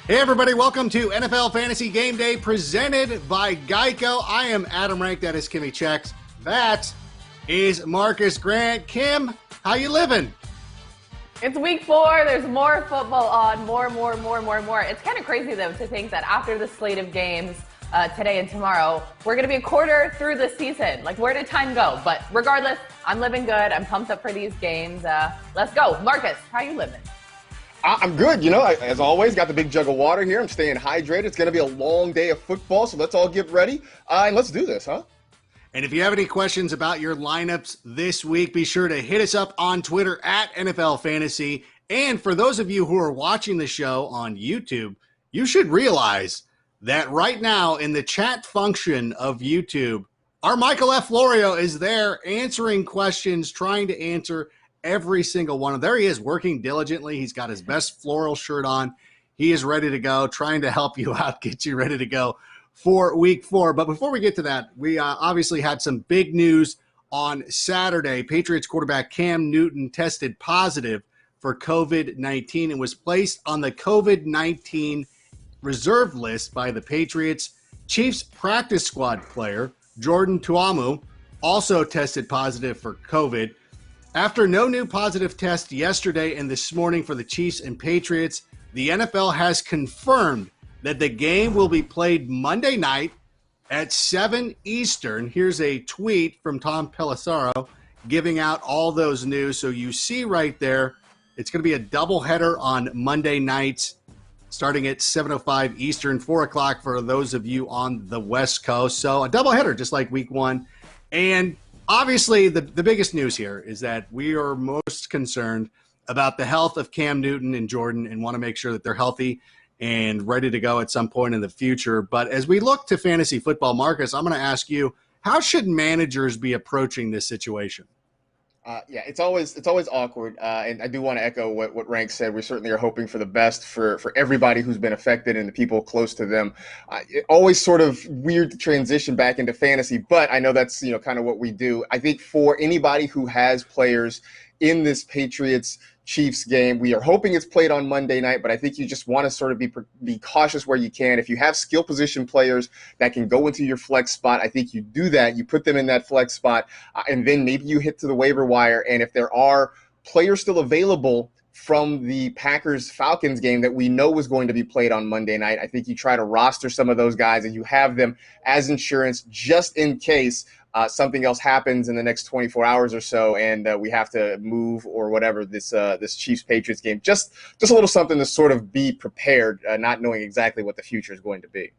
Hey everybody, welcome to NFL Fantasy Game Day presented by Geico. I am Adam Rank, that is Kimmy Checks. That is Marcus Grant. Kim, how you living? It's week 4. There's more football on. More. It's kind of crazy, though, to think that after the slate of games today and tomorrow, we're going to be a quarter through the season. Like, where did time go? But regardless, I'm living good. I'm pumped up for these games. Let's go. Marcus, how you living? I'm good. As always, got the big jug of water here. I'm staying hydrated. It's going to be a long day of football, so let's all get ready. And let's do this, huh? And if you have any questions about your lineups this week, be sure to hit us up on Twitter at NFL Fantasy. And for those of you who are watching the show on YouTube, you should realize that right now in the chat function of YouTube, our Michael F. Florio is there answering questions, trying to answer every single one. There he is, working diligently. He's got his best floral shirt on. He is ready to go, trying to help you out, get you ready to go for week 4. But before we get to that, we obviously had some big news on Saturday. Patriots quarterback Cam Newton tested positive for COVID-19 and was placed on the COVID-19 reserve list by the Patriots. Chiefs practice squad player Jordan Tuamu also tested positive for COVID. After no new positive tests yesterday and this morning for the Chiefs and Patriots, the NFL has confirmed that the game will be played Monday night at 7 Eastern. Here's a tweet from Tom Pelissero giving out all those news. So you see right there, it's going to be a doubleheader on Monday nights starting at 7:05 Eastern, 4 o'clock for those of you on the West Coast. So a doubleheader, just like week 1. And obviously, the biggest news here is that we are most concerned about the health of Cam Newton and Jordan and want to make sure that they're healthy and ready to go at some point in the future. But as we look to fantasy football, Marcus, I'm going to ask you, how should managers be approaching this situation? It's always awkward, and I do want to echo what Rank said. We certainly are hoping for the best for everybody who's been affected and the people close to them. Always sort of weird to transition back into fantasy, but I know that's kind of what we do. I think for anybody who has players in this Patriots-Chiefs game, we are hoping it's played on Monday night, but I think you just want to sort of be cautious where you can. If you have skill position players that can go into your flex spot, I think you do that. You put them in that flex spot, and then maybe you hit to the waiver wire. And if there are players still available from the Packers-Falcons game that we know was going to be played on Monday night, I think you try to roster some of those guys and you have them as insurance just in case something else happens in the next 24 hours or so, and we have to move or whatever this Chiefs-Patriots game. Just a little something to sort of be prepared, not knowing exactly what the future is going to be.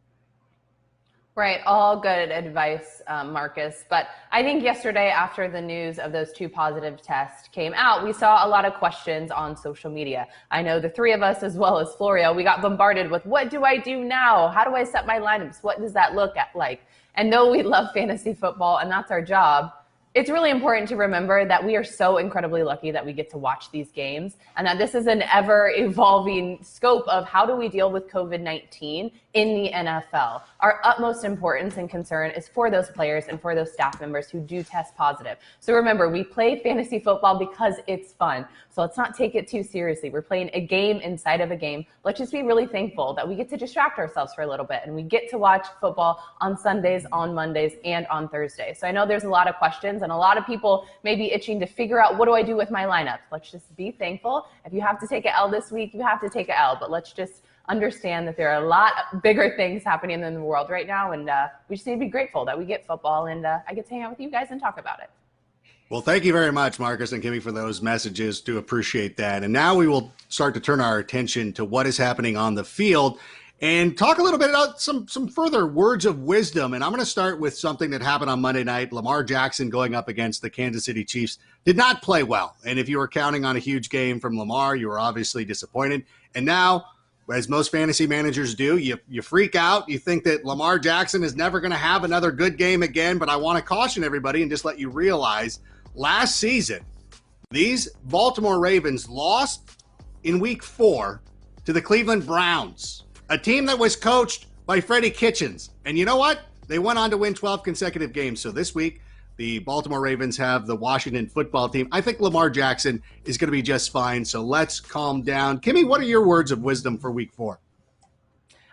Right, all good advice, Marcus. But I think yesterday, after the news of those 2 positive tests came out, we saw a lot of questions on social media. I know the 3 of us, as well as Florio, we got bombarded with, what do I do now? How do I set my lineups? What does that look like? And though we love fantasy football and that's our job, it's really important to remember that we are so incredibly lucky that we get to watch these games and that this is an ever-evolving scope of how do we deal with COVID-19 in the NFL. Our utmost importance and concern is for those players and for those staff members who do test positive. So remember, we play fantasy football because it's fun. So let's not take it too seriously. We're playing a game inside of a game. Let's just be really thankful that we get to distract ourselves for a little bit and we get to watch football on Sundays, on Mondays, and on Thursdays. So I know there's a lot of questions and a lot of people may be itching to figure out, what do I do with my lineup? Let's just be thankful. If you have to take an L this week, you have to take an L, but let's just understand that there are a lot bigger things happening in the world right now, and we just need to be grateful that we get football, and I get to hang out with you guys and talk about it. Well, thank you very much, Marcus and Kimmy, for those messages. Do appreciate that. And now we will start to turn our attention to what is happening on the field and talk a little bit about some further words of wisdom. And I'm going to start with something that happened on Monday night. Lamar Jackson going up against the Kansas City Chiefs did not play well. And if you were counting on a huge game from Lamar, you were obviously disappointed. And now, as most fantasy managers do, you freak out. You think that Lamar Jackson is never going to have another good game again. But I want to caution everybody and just let you realize last season, these Baltimore Ravens lost in week 4 to the Cleveland Browns, a team that was coached by Freddie Kitchens. And you know what? They went on to win 12 consecutive games. So this week, the Baltimore Ravens have the Washington football team. I think Lamar Jackson is going to be just fine. So let's calm down. Kimmy, what are your words of wisdom for week 4?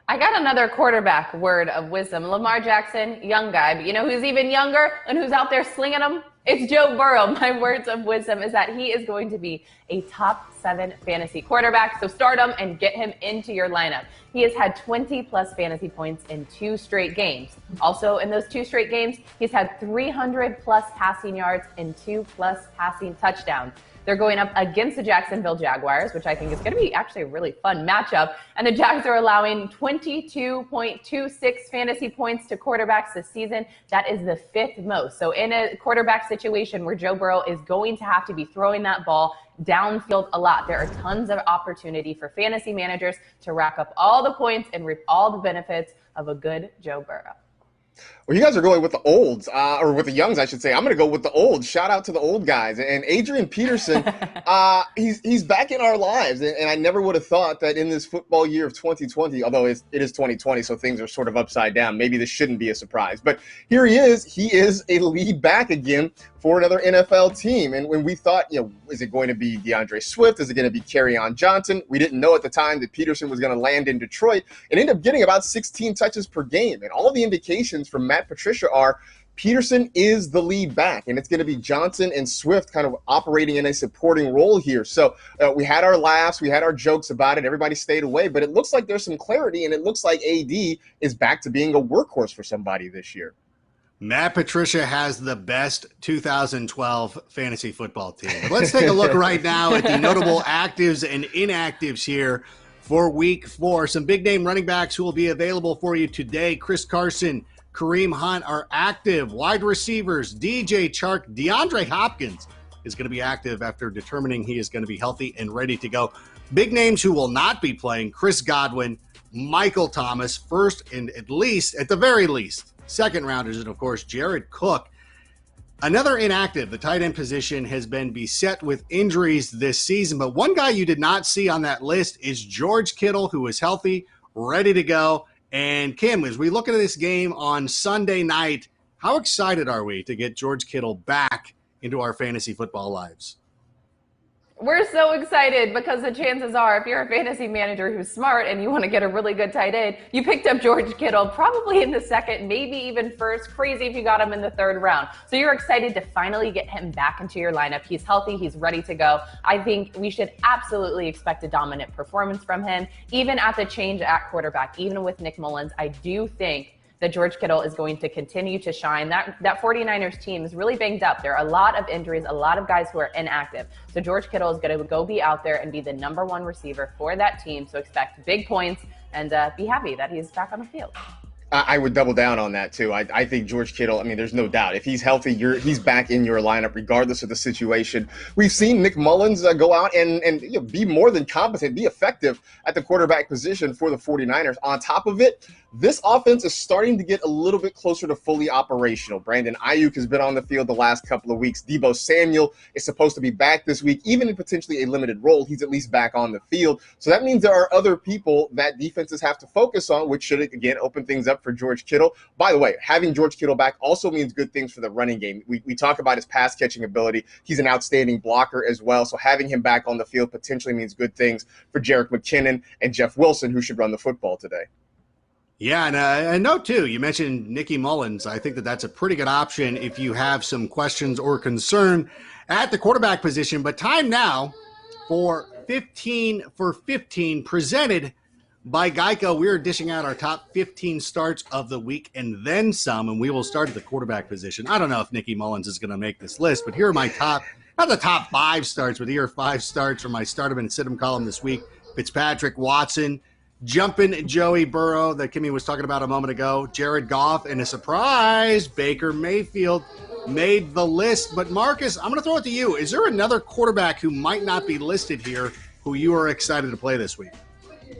I got another quarterback word of wisdom. Lamar Jackson, young guy, but you know who's even younger and who's out there slinging them? It's Joe Burrow. My words of wisdom is that he is going to be a top 7 fantasy quarterback. So start him and get him into your lineup. He has had 20-plus fantasy points in 2 straight games. Also, in those 2 straight games, he's had 300-plus passing yards and 2-plus passing touchdowns. They're going up against the Jacksonville Jaguars, which I think is going to be actually a really fun matchup. And the Jags are allowing 22.26 fantasy points to quarterbacks this season. That is the 5th most. So in a quarterback situation where Joe Burrow is going to have to be throwing that ball downfield a lot, there are tons of opportunity for fantasy managers to rack up all the points and reap all the benefits of a good Joe Burrow. Well, you guys are going with the olds, or with the youngs, I should say. I'm going to go with the olds. Shout out to the old guys. And Adrian Peterson, he's back in our lives. And I never would have thought that in this football year of 2020, although it is 2020, so things are sort of upside down. Maybe this shouldn't be a surprise. But here he is. He is a lead back again for another NFL team. And when we thought, is it going to be DeAndre Swift? Is it going to be Kerryon Johnson? We didn't know at the time that Peterson was going to land in Detroit and end up getting about 16 touches per game. And all the indications from Matt Patricia are Peterson is the lead back, and it's going to be Johnson and Swift kind of operating in a supporting role here. So we had our laughs, we had our jokes about it. Everybody stayed away, but it looks like there's some clarity, and it looks like AD is back to being a workhorse for somebody this year. Matt Patricia has the best 2012 fantasy football team. But let's take a look right now at the notable actives and inactives here for week 4. Some big name running backs who will be available for you today. Chris Carson, Kareem Hunt are active. Wide receivers, DJ Chark, DeAndre Hopkins is going to be active after determining he is going to be healthy and ready to go. Big names who will not be playing, Chris Godwin, Michael Thomas, first and at the very least, second rounders, and of course, Jared Cook. Another inactive, the tight end position has been beset with injuries this season, but one guy you did not see on that list is George Kittle, who is healthy, ready to go. And Kim, as we look at this game on Sunday night, how excited are we to get George Kittle back into our fantasy football lives? We're so excited because the chances are if you're a fantasy manager who's smart and you want to get a really good tight end, you picked up George Kittle probably in the second, maybe even first. Crazy if you got him in the 3rd round. So you're excited to finally get him back into your lineup. He's healthy. He's ready to go. I think we should absolutely expect a dominant performance from him, even at the change at quarterback, even with Nick Mullins. I do think that George Kittle is going to continue to shine. That 49ers team is really banged up. There are a lot of injuries, a lot of guys who are inactive. So George Kittle is going to go be out there and be the number 1 receiver for that team. So expect big points and be happy that he's back on the field. I would double down on that, too. I think George Kittle, there's no doubt. If he's healthy, he's back in your lineup, regardless of the situation. We've seen Nick Mullins go out and be more than competent, be effective at the quarterback position for the 49ers. On top of it, this offense is starting to get a little bit closer to fully operational. Brandon Ayuk has been on the field the last couple of weeks. Deebo Samuel is supposed to be back this week. Even in potentially a limited role, he's at least back on the field. So that means there are other people that defenses have to focus on, which should, again, open things up for George Kittle. By the way, having George Kittle back also means good things for the running game. We talk about his pass catching ability. He's an outstanding blocker as well. So having him back on the field potentially means good things for Jerick McKinnon and Jeff Wilson, who should run the football today. Yeah, and I know, too, you mentioned Nicky Mullins. I think that's a pretty good option if you have some questions or concern at the quarterback position. But time now for 15 for 15 presented by Geico. We're dishing out our top 15 starts of the week and then some, and we will start at the quarterback position. I don't know if Nicky Mullins is going to make this list, but here are my not the top 5 starts, but here are 5 starts from my start 'em and sit 'em column this week. Fitzpatrick, Watson, Jumpin' Joey Burrow that Kimmy was talking about a moment ago, Jared Goff, and a surprise, Baker Mayfield made the list. But Marcus, I'm going to throw it to you. Is there another quarterback who might not be listed here who you are excited to play this week?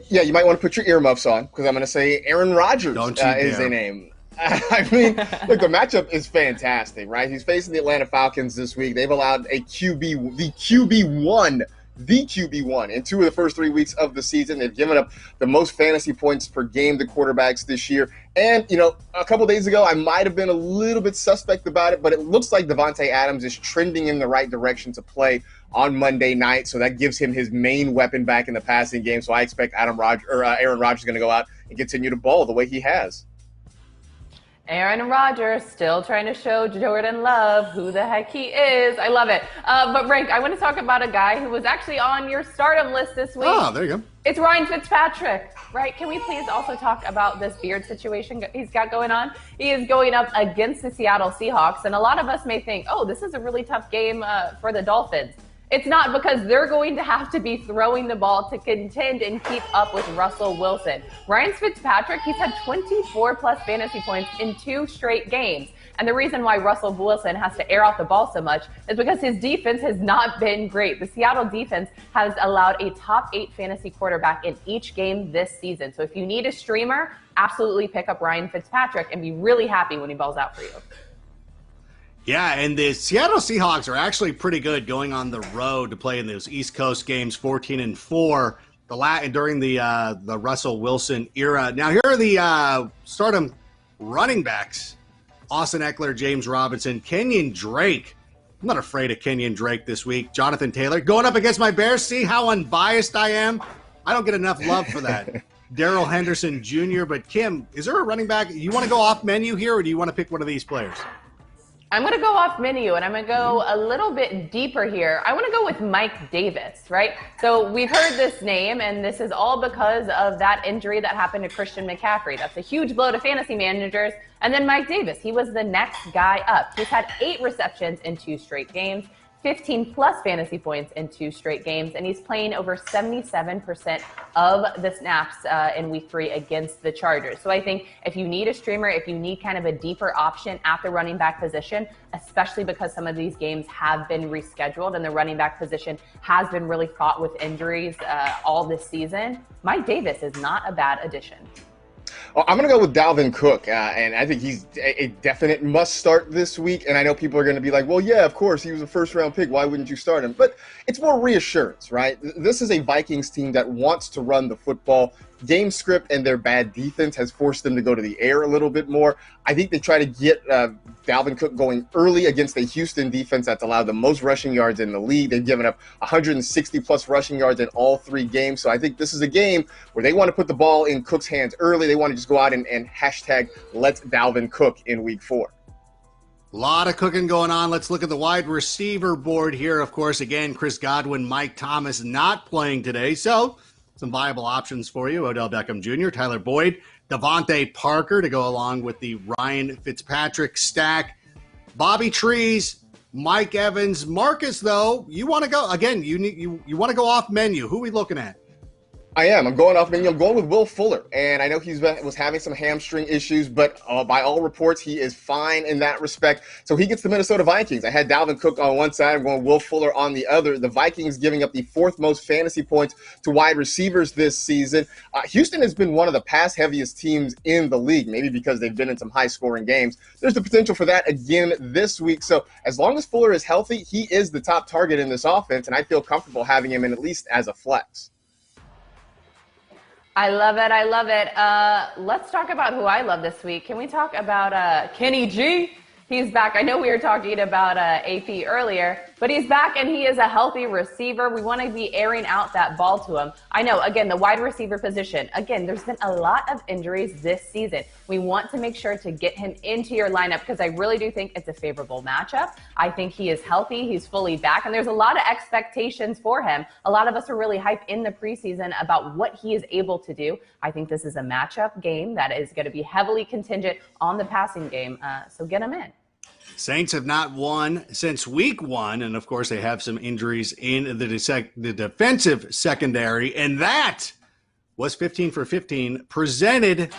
Yeah, you might want to put your earmuffs on because I'm going to say Aaron Rodgers is a name. I mean, look, the matchup is fantastic, right? He's facing the Atlanta Falcons this week. They've allowed the QB1 the QB1 in 2 of the first 3 weeks of the season. They've given up the most fantasy points per game to quarterbacks this year. And, a couple days ago, I might have been a little bit suspect about it, but it looks like Davante Adams is trending in the right direction to play on Monday night. So that gives him his main weapon back in the passing game. So I expect Aaron Rodgers is going to go out and continue to ball the way he has. Aaron Rodgers still trying to show Jordan Love who the heck he is. I love it. But Rank, I want to talk about a guy who was actually on your stardom list this week. Oh, there you go. It's Ryan Fitzpatrick, right? Can we please also talk about this beard situation he's got going on? He is going up against the Seattle Seahawks, and a lot of us may think, oh, this is a really tough game for the Dolphins. It's not, because they're going to have to be throwing the ball to contend and keep up with Russell Wilson. Ryan Fitzpatrick, he's had 24-plus fantasy points in 2 straight games. And the reason why Russell Wilson has to air out the ball so much is because his defense has not been great. The Seattle defense has allowed a top 8 fantasy quarterback in each game this season. So if you need a streamer, absolutely pick up Ryan Fitzpatrick and be really happy when he balls out for you. Yeah, and the Seattle Seahawks are actually pretty good going on the road to play in those East Coast games, 14-4, during the Russell Wilson era. Now, here are the stardom running backs: Austin Eckler, James Robinson, Kenyon Drake. I'm not afraid of Kenyon Drake this week. Jonathan Taylor going up against my Bears. See how unbiased I am? I don't get enough love for that. Darrell Henderson Jr. But Kim, is there a running back you want to go off menu here, or do you want to pick one of these players? I'm going to go off menu, and I'm going to go a little bit deeper here. I want to go with Mike Davis, right? So we've heard this name, and this is all because of that injury that happened to Christian McCaffrey. That's a huge blow to fantasy managers. And then Mike Davis, he was the next guy up. He's had 8 receptions in 2 straight games, 15-plus fantasy points in 2 straight games, and he's playing over 77% of the snaps in Week 3 against the Chargers. So I think if you need a streamer, if you need kind of a deeper option at the running back position, especially because some of these games have been rescheduled and the running back position has been really fraught with injuries all this season, Mike Davis is not a bad addition. Well, I'm going to go with Dalvin Cook, and I think he's a definite must start this week. And I know people are going to be like, well, yeah, of course, he was a first-round pick. Why wouldn't you start him? But it's more reassurance, right? This is a Vikings team that wants to run the football. Game script and their bad defense has forced them to go to the air a little bit more. I think they try to get Dalvin Cook going early against a Houston defense that's allowed the most rushing yards in the league. They've given up 160-plus rushing yards in all 3 games. So I think this is a game where they want to put the ball in Cook's hands early. They want to just go out and hashtag let's Dalvin Cook in Week 4. A lot of cooking going on. Let's look at the wide receiver board here. Of course, again, Chris Godwin, Mike Thomas not playing today. So some viable options for you: Odell Beckham Jr., Tyler Boyd, Devontae Parker to go along with the Ryan Fitzpatrick stack, Bobby Trees, Mike Evans. Marcus, though, you want to go again? You want to go off menu? Who are we looking at? I am. I'm going off menu. I'm going with Will Fuller, and I know was having some hamstring issues, but by all reports, he is fine in that respect. So he gets the Minnesota Vikings. I had Dalvin Cook on one side. I'm going Will Fuller on the other. The Vikings giving up the 4th most fantasy points to wide receivers this season. Houston has been one of the pass-heaviest teams in the league, maybe because they've been in some high-scoring games. There's the potential for that again this week. So as long as Fuller is healthy, he is the top target in this offense, and I feel comfortable having him in at least as a flex. I love it. I love it. Let's talk about who I love this week. Can we talk about Kenny G? He's back. I know we were talking about AP earlier, but he's back and he is a healthy receiver. We want to be airing out that ball to him. I know, again, the wide receiver position. Again, there's been a lot of injuries this season. We want to make sure to get him into your lineup because I really do think it's a favorable matchup. I think he is healthy. He's fully back, and there's a lot of expectations for him. A lot of us are really hyped in the preseason about what he is able to do. I think this is a matchup game that is going to be heavily contingent on the passing game. So get him in. Saints have not won since week 1, and of course they have some injuries in the defensive secondary, and that was 15 for 15 presented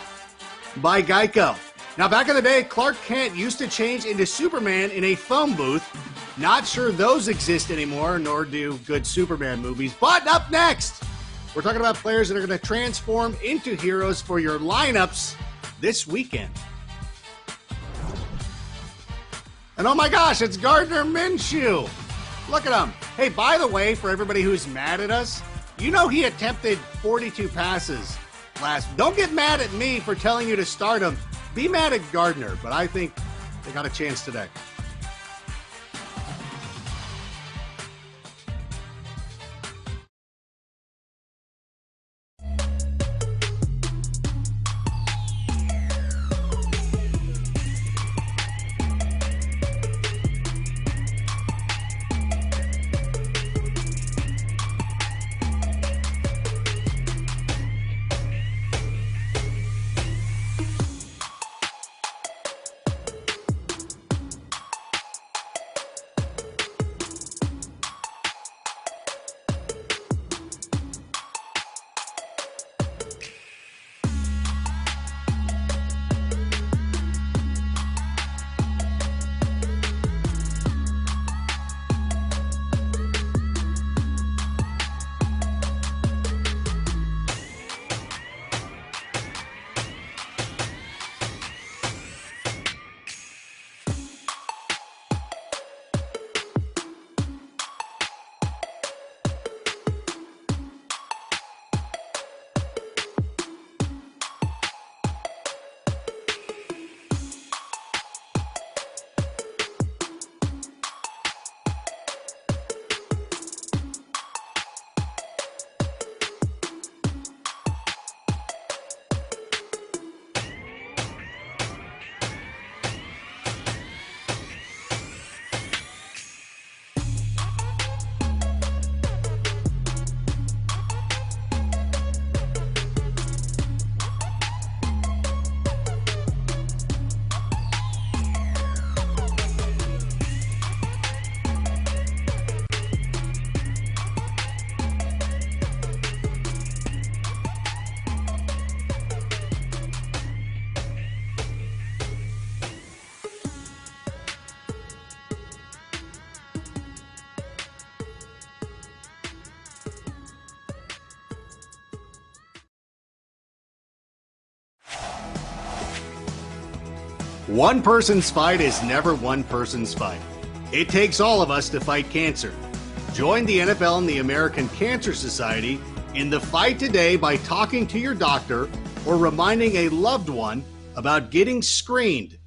by Geico. Now, back in the day, Clark Kent used to change into Superman in a phone booth. Not sure those exist anymore, nor do good Superman movies. But up next, we're talking about players that are going to transform into heroes for your lineups this weekend. And oh my gosh, it's Gardner Minshew. Look at him. Hey, by the way, for everybody who's mad at us, you know he attempted 42 passes last. Don't get mad at me for telling you to start him. Be mad at Gardner, but I think they got a chance today. One person's fight is never one person's fight. It takes all of us to fight cancer. Join the NFL and the American Cancer Society in the fight today by talking to your doctor or reminding a loved one about getting screened.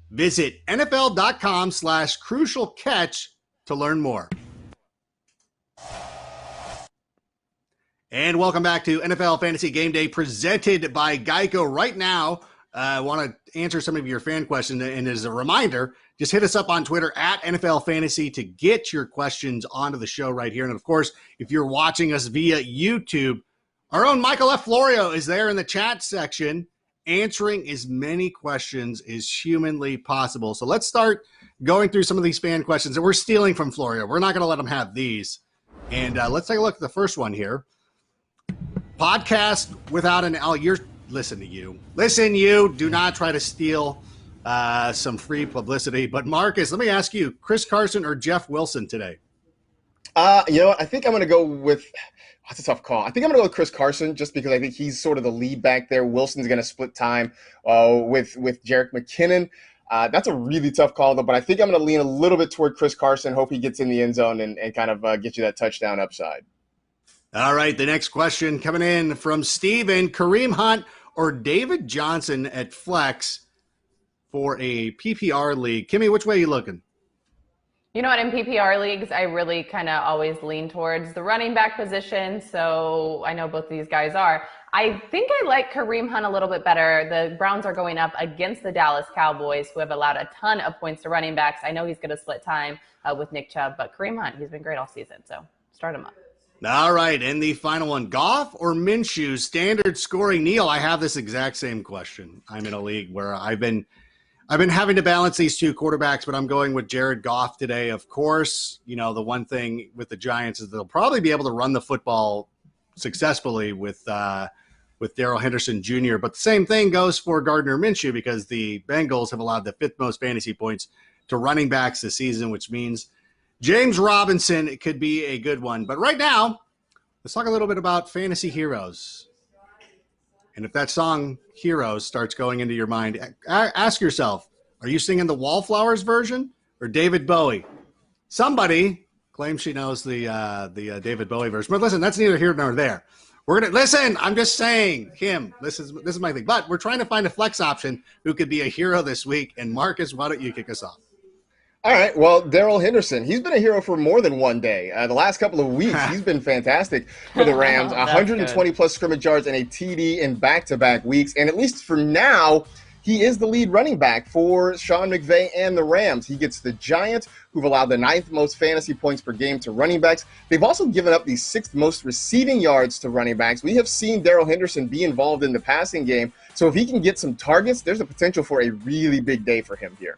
Visit NFL.com/crucialcatch to learn more. And welcome back to NFL Fantasy Game Day presented by Geico. Right now, I want to answer some of your fan questions. And as a reminder, just hit us up on Twitter at NFL Fantasy to get your questions onto the show right here. And of course, if you're watching us via YouTube, our own Michael F. Florio is there in the chat section answering as many questions as humanly possible. So let's start going through some of these fan questions that we're stealing from Florio. We're not going to let him have these. And let's take a look at the first one here. Podcast without an L. Listen, you. Do not try to steal some free publicity. But Marcus, let me ask you, Chris Carson or Jeff Wilson today? You know what? I think I'm going to go with – that's a tough call. I think I'm going to go with Chris Carson just because I think he's sort of the lead back there. Wilson's going to split time with Jerick McKinnon. That's a really tough call, though. But I think I'm going to lean a little bit toward Chris Carson, hope he gets in the end zone and kind of get you that touchdown upside. All right, the next question coming in from Steven. Kareem Hunt or David Johnson at flex for a PPR league? Kimmy, which way are you looking? You know what? In PPR leagues, I really kind of always lean towards the running back position. So I know both of these guys are. I think I like Kareem Hunt a little bit better. The Browns are going up against the Dallas Cowboys, who have allowed a ton of points to running backs. I know he's going to split time with Nick Chubb, but Kareem Hunt, he's been great all season. So start him up. All right, and the final one, Goff or Minshew, standard scoring. Neil, I have this exact same question. I'm in a league where I've been having to balance these two quarterbacks, but I'm going with Jared Goff today. Of course, you know, the one thing with the Giants is they'll probably be able to run the football successfully with Darrell Henderson Jr., but the same thing goes for Gardner Minshew because the Bengals have allowed the fifth most fantasy points to running backs this season, which means James Robinson could be a good one. But right now, let's talk a little bit about fantasy heroes. And if that song Heroes starts going into your mind, ask yourself, are you singing the Wallflowers version or David Bowie? Somebody Claims she knows the David Bowie verse. But listen, that's neither here nor there. We're gonna listen. I'm just saying, Kim. This is my thing. But we're trying to find a flex option who could be a hero this week. And Marcus, why don't you kick us off? All right. Well, Darrell Henderson, he's been a hero for more than one day. The last couple of weeks, he's been fantastic for the Rams. 120 plus scrimmage yards and a TD in back-to-back weeks. And at least for now, he is the lead running back for Sean McVay and the Rams. He gets the Giants, who've allowed the 9th most fantasy points per game to running backs. They've also given up the 6th most receiving yards to running backs. We have seen Darrell Henderson be involved in the passing game. So if he can get some targets, there's a potential for a really big day for him here.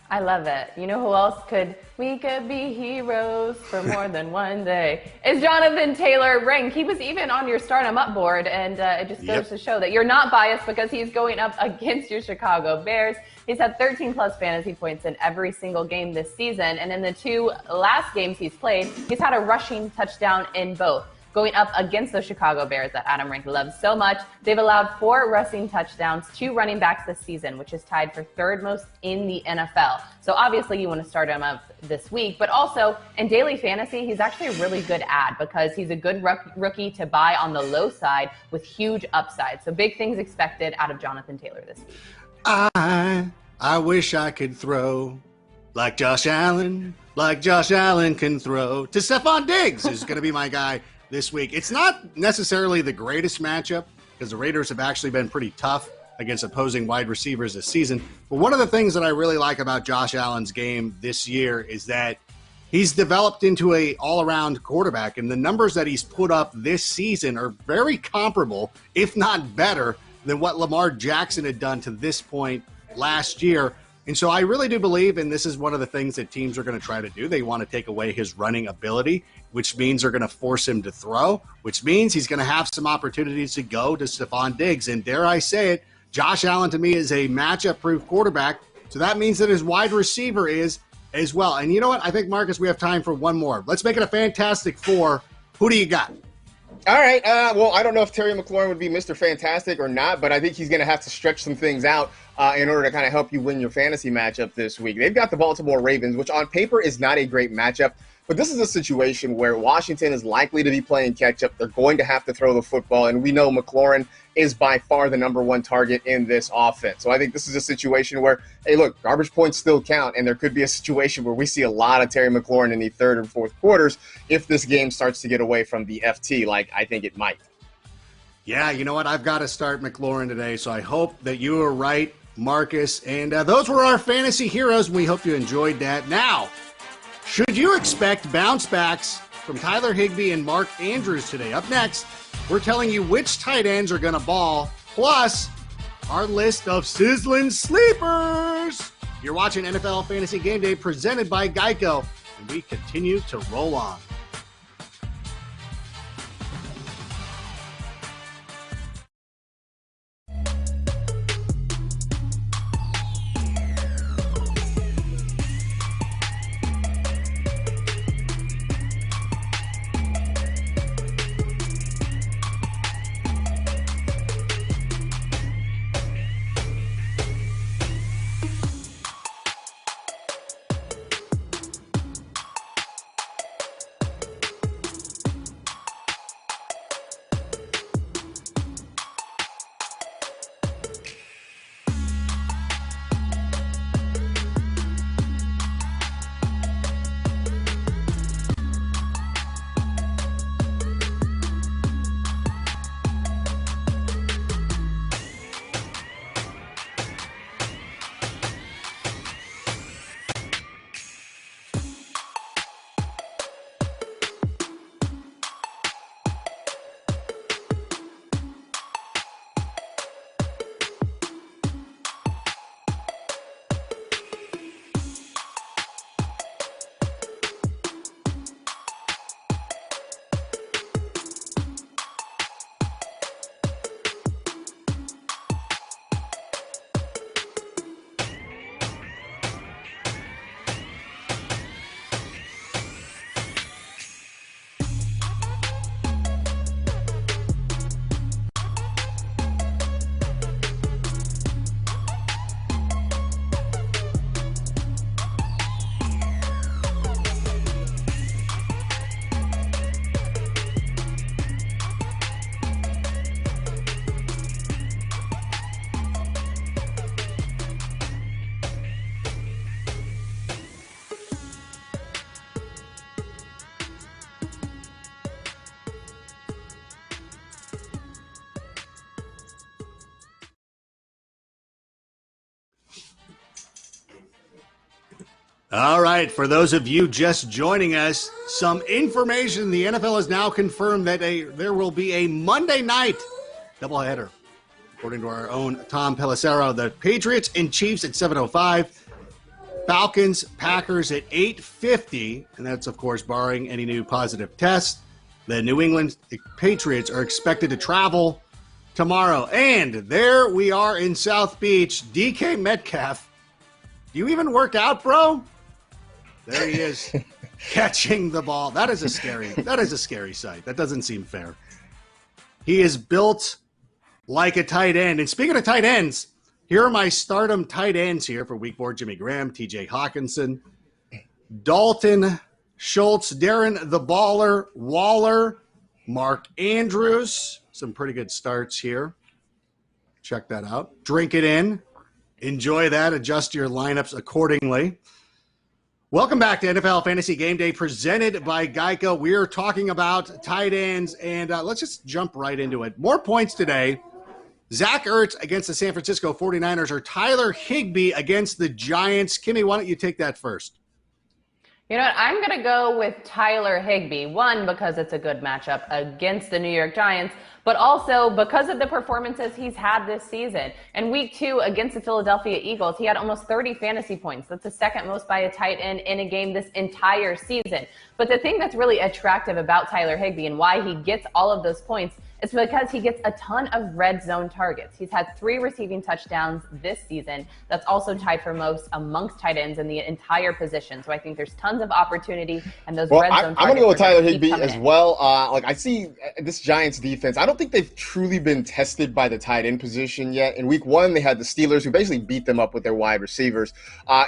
I love it. You know who else we could be heroes for more than one day? Is Jonathan Taylor Rank. He was even on your start him up board, and it just goes to show that you're not biased because he's going up against your Chicago Bears. He's had 13 plus fantasy points in every single game this season, and in the 2 last games he's played, he's had a rushing touchdown in both. Going up against the Chicago Bears that Adam Rank loves so much. They've allowed 4 rushing touchdowns to running backs this season, which is tied for 3rd most in the NFL. So obviously you want to start him up this week, but also in daily fantasy, he's actually a really good ad because he's a good rookie to buy on the low side with huge upside. So big things expected out of Jonathan Taylor this week. I wish I could throw like Josh Allen can throw to Stephon Diggs, who's going to be my guy this week. It's not necessarily the greatest matchup because the Raiders have actually been pretty tough against opposing wide receivers this season. But one of the things that I really like about Josh Allen's game this year is that he's developed into a all-around quarterback, and the numbers that he's put up this season are very comparable, if not better, than what Lamar Jackson had done to this point last year. And so I really do believe, and this is one of the things that teams are going to try to do, they want to take away his running ability, which means they're going to force him to throw, which means he's going to have some opportunities to go to Stephon Diggs. And dare I say it, Josh Allen to me is a matchup-proof quarterback, so that means that his wide receiver is as well. And you know what? I think, Marcus, we have time for one more. Let's make it a Fantastic Four. Who do you got? All right. Well, I don't know if Terry McLaurin would be Mr. Fantastic or not, but I think he's going to have to stretch some things out in order to kind of help you win your fantasy matchup this week. They've got the Baltimore Ravens, which on paper is not a great matchup, but this is a situation where Washington is likely to be playing catch-up. They're going to have to throw the football, and we know McLaurin is by far the number one target in this offense. So I think this is a situation where, hey, look, garbage points still count, and there could be a situation where we see a lot of Terry McLaurin in the 3rd and 4th quarters if this game starts to get away from the FT like I think it might. Yeah, you know what? I've got to start McLaurin today, so I hope that you are right, Marcus. And those were our fantasy heroes, and we hope you enjoyed that. Now, should you expect bounce backs from Tyler Higbee and Mark Andrews today? Up next, we're telling you which tight ends are going to ball, plus our list of sizzling sleepers. You're watching NFL Fantasy Game Day presented by Geico, and we continue to roll on. All right, for those of you just joining us, some information. The NFL has now confirmed that there will be a Monday night doubleheader. According to our own Tom Pelissero, the Patriots and Chiefs at 7:05, Falcons, Packers at 8:50, and that's, of course, barring any new positive tests. The New England Patriots are expected to travel tomorrow. And there we are in South Beach. DK Metcalf. Do you even work out, bro? There he is, catching the ball. That is a scary sight. That doesn't seem fair. He is built like a tight end. And speaking of tight ends, here are my stardom tight ends here for Week 4. Jimmy Graham, TJ Hawkinson, Dalton Schultz, Darren the Baller, Waller, Mark Andrews. Some pretty good starts here. Check that out. Drink it in. Enjoy that. Adjust your lineups accordingly. Welcome back to NFL Fantasy Game Day presented by Geico. We're talking about tight ends, and let's just jump right into it. More points today. Zach Ertz against the San Francisco 49ers, or Tyler Higbee against the Giants. Kimmy, why don't you take that first? You know what? I'm going to go with Tyler Higbee. One, because it's a good matchup against the New York Giants, but also because of the performances he's had this season. In Week 2 against the Philadelphia Eagles, he had almost 30 fantasy points. That's the second most by a tight end in a game this entire season. But the thing that's really attractive about Tyler Higbee and why he gets all of those points is because he gets a ton of red zone targets. He's had 3 receiving touchdowns this season. That's also tied for most amongst tight ends in the entire position. So I think there's tons of opportunity, and those red zone targets. I'm going to go with Tyler Higbee as well. I see this Giants defense. I don't think they've truly been tested by the tight end position yet. In Week 1, they had the Steelers, who basically beat them up with their wide receivers.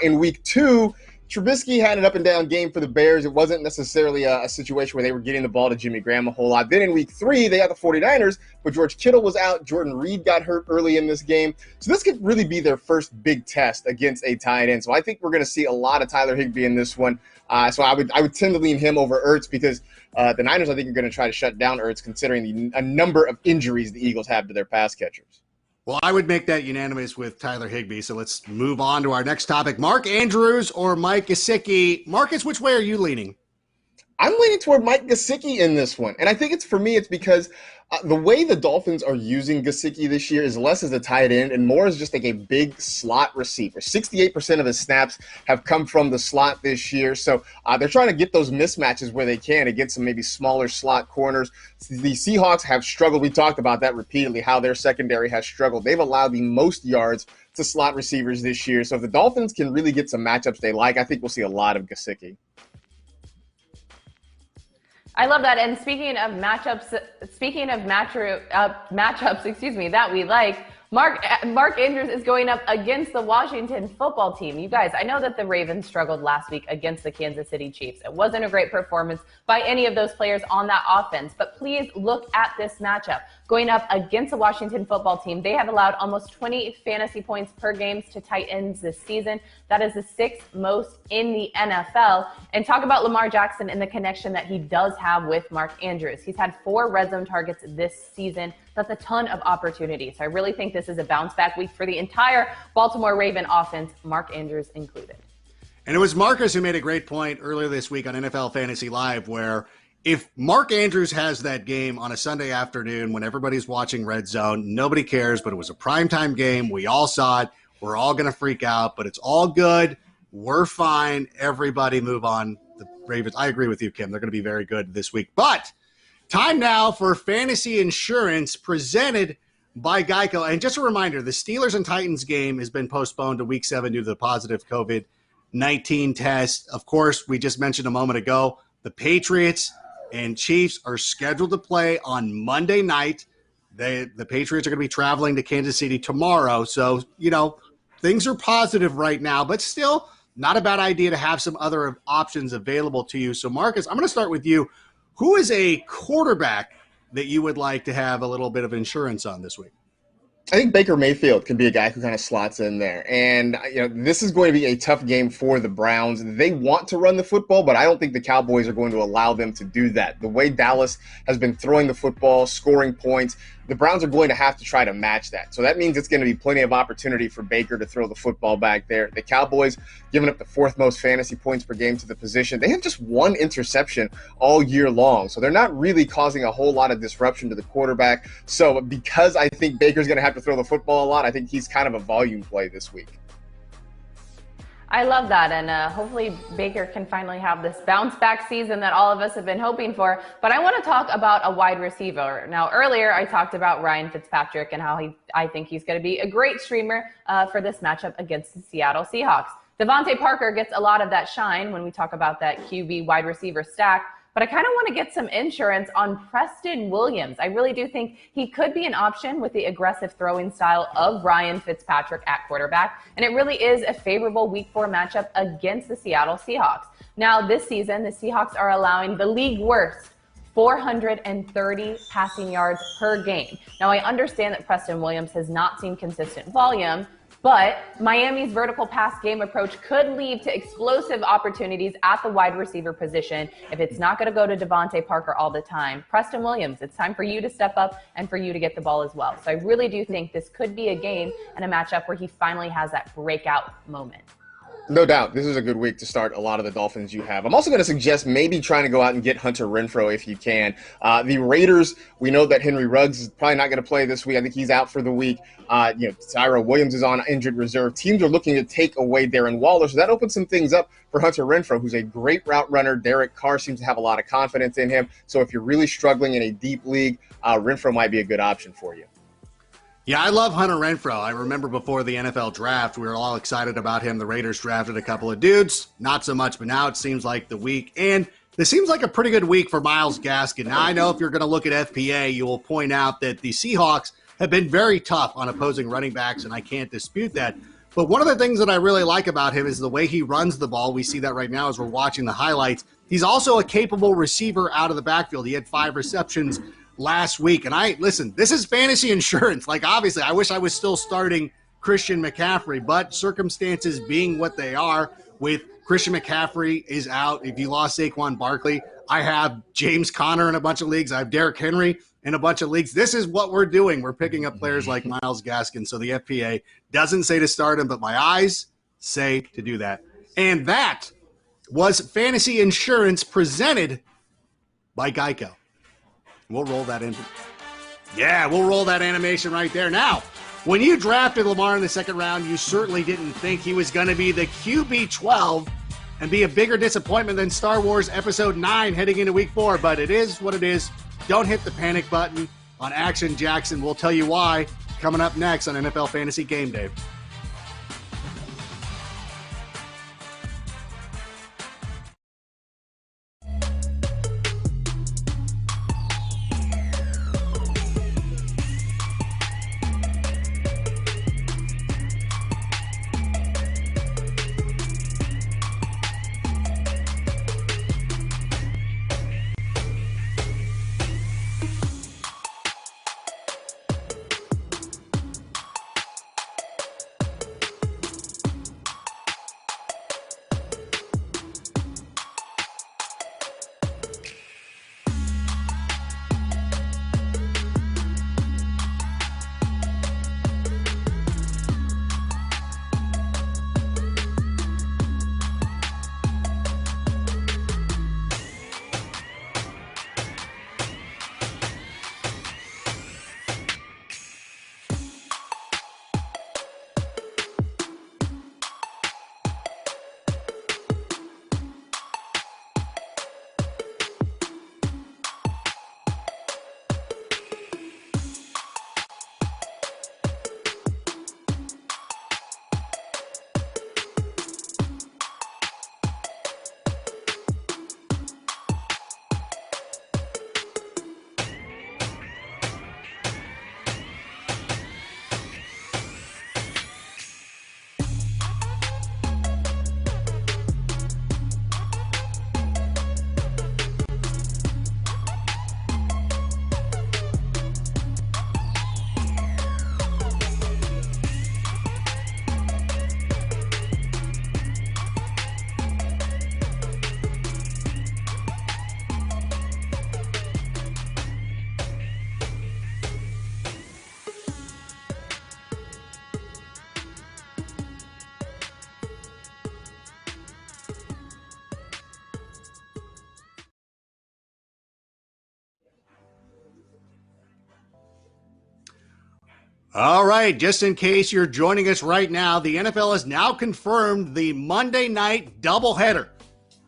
In Week 2, Trubisky had an up-and-down game for the Bears. It wasn't necessarily a situation where they were getting the ball to Jimmy Graham a whole lot. Then in Week 3, they had the 49ers, but George Kittle was out. Jordan Reed got hurt early in this game. So this could really be their first big test against a tight end. So I think we're going to see a lot of Tyler Higbee in this one. So I would tend to lean him over Ertz because the Niners, I think, are going to try to shut down Ertz considering a number of injuries the Eagles have to their pass catchers. Well, I would make that unanimous with Tyler Higbee. So let's move on to our next topic. Mark Andrews or Mike Gesicki. Marcus, which way are you leaning? I'm leaning toward Mike Gesicki in this one. And I think it's because the way the Dolphins are using Gesicki this year is less as a tight end and more as just like a big slot receiver. 68% of his snaps have come from the slot this year. So they're trying to get those mismatches where they can against some maybe smaller slot corners. The Seahawks have struggled. We talked about that repeatedly, how their secondary has struggled. They've allowed the most yards to slot receivers this year. So if the Dolphins can really get some matchups they like, I think we'll see a lot of Gesicki. I love that. And speaking of matchups, that we like, Mark Andrews is going up against the Washington football team. You guys, I know that the Ravens struggled last week against the Kansas City Chiefs. It wasn't a great performance by any of those players on that offense. But please look at this matchup. Going up against the Washington football team, they have allowed almost 20 fantasy points per game to tight ends this season. That is the 6th most in the NFL. And talk about Lamar Jackson and the connection that he does have with Mark Andrews. He's had 4 red zone targets this season. That's a ton of opportunity. So I really think this is a bounce back week for the entire Baltimore Raven offense, Mark Andrews included. And it was Marcus who made a great point earlier this week on NFL Fantasy Live, where if Mark Andrews has that game on a Sunday afternoon when everybody's watching Red Zone, nobody cares, but it was a primetime game. We all saw it. We're all going to freak out, but it's all good. We're fine. Everybody move on. The Ravens, I agree with you, Kim. They're going to be very good this week. But time now for fantasy insurance presented by Geico. And just a reminder, the Steelers and Titans game has been postponed to Week 7 due to the positive COVID-19 test. Of course, we just mentioned a moment ago, the Patriots and Chiefs are scheduled to play on Monday night. The Patriots are going to be traveling to Kansas City tomorrow. So, things are positive right now, but still not a bad idea to have some other options available to you. So, Marcus, I'm going to start with you. Who is a quarterback that you would like to have a little bit of insurance on this week? I think Baker Mayfield can be a guy who kind of slots in there. And, this is going to be a tough game for the Browns. They want to run the football, but I don't think the Cowboys are going to allow them to do that. The way Dallas has been throwing the football, scoring points, the Browns are going to have to try to match that. So that means it's going to be plenty of opportunity for Baker to throw the football back there. The Cowboys giving up the 4th most fantasy points per game to the position. They have just 1 interception all year long. So they're not really causing a whole lot of disruption to the quarterback. So because I think Baker's going to have to throw the football a lot, I think he's kind of a volume play this week. I love that, and hopefully Baker can finally have this bounce-back season that all of us have been hoping for. But I want to talk about a wide receiver. Now, earlier I talked about Ryan Fitzpatrick and how I think he's going to be a great streamer for this matchup against the Seattle Seahawks. Devontae Parker gets a lot of that shine when we talk about that QB wide receiver stack. But I kind of want to get some insurance on Preston Williams. I really do think he could be an option with the aggressive throwing style of Ryan Fitzpatrick at quarterback. And it really is a favorable week 4 matchup against the Seattle Seahawks. Now, this season, the Seahawks are allowing the league worst 430 passing yards per game. Now, I understand that Preston Williams has not seen consistent volume, but Miami's vertical pass game approach could lead to explosive opportunities at the wide receiver position if it's not going to go to Devontae Parker all the time. Preston Williams, it's time for you to step up and for you to get the ball as well. So I really do think this could be a game and a matchup where he finally has that breakout moment. No doubt. This is a good week to start a lot of the Dolphins you have. I'm also going to suggest maybe trying to go out and get Hunter Renfrow if you can. The Raiders, we know that Henry Ruggs is probably not going to play this week. I think he's out for the week. Tyrell Williams is on injured reserve. Teams are looking to take away Darren Waller, so that opens some things up for Hunter Renfrow, who's a great route runner. Derek Carr seems to have a lot of confidence in him. So if you're really struggling in a deep league, Renfrow might be a good option for you. Yeah, I love Hunter Renfrow. I remember before the NFL draft, we were all excited about him. The Raiders drafted a couple of dudes, not so much, but now it seems like the week. And this seems like a pretty good week for Myles Gaskin. Now, I know if you're going to look at FPA, you will point out that the Seahawks have been very tough on opposing running backs, and I can't dispute that. But one of the things that I really like about him is the way he runs the ball. We see that right now as we're watching the highlights. He's also a capable receiver out of the backfield. He had 5 receptions last week. And listen, this is fantasy insurance. Like, obviously, I wish I was still starting Christian McCaffrey, but circumstances being what they are, with Christian McCaffrey is out. If you lost Saquon Barkley, I have James Conner in a bunch of leagues. I have Derrick Henry in a bunch of leagues. This is what we're doing. We're picking up players like Myles Gaskin. So the FPA doesn't say to start him, but my eyes say to do that. And that was fantasy insurance presented by Geico. We'll roll that in. Yeah, we'll roll that animation right there. Now, when you drafted Lamar in the 2nd round, you certainly didn't think he was going to be the QB 12 and be a bigger disappointment than Star Wars Episode 9 heading into Week 4. But it is what it is. Don't hit the panic button on Action Jackson. We'll tell you why coming up next on NFL Fantasy Game Day. All right, just in case you're joining us right now, the NFL has now confirmed the Monday night doubleheader.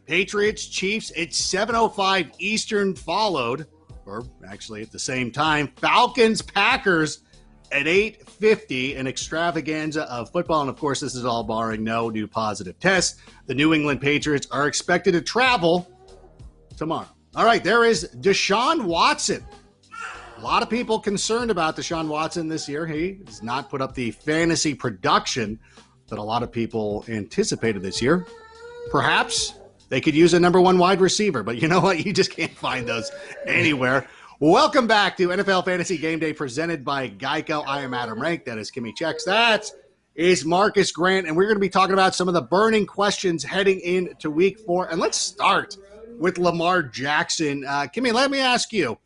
Patriots, Chiefs at 7:05 Eastern followed, or actually at the same time, Falcons, Packers at 8:50, an extravaganza of football. And of course, this is all barring no new positive tests. The New England Patriots are expected to travel tomorrow. All right, there is Deshaun Watson. A lot of people concerned about Deshaun Watson this year. He has not put up the fantasy production that a lot of people anticipated this year. Perhaps they could use a number one wide receiver, but you know what? You just can't find those anywhere. Welcome back to NFL Fantasy Game Day presented by Geico. I am Adam Rank. That is Kimmy Checks. That is Marcus Grant, and we're going to be talking about some of the burning questions heading into Week 4. And let's start with Lamar Jackson. Kimmy, let me ask you,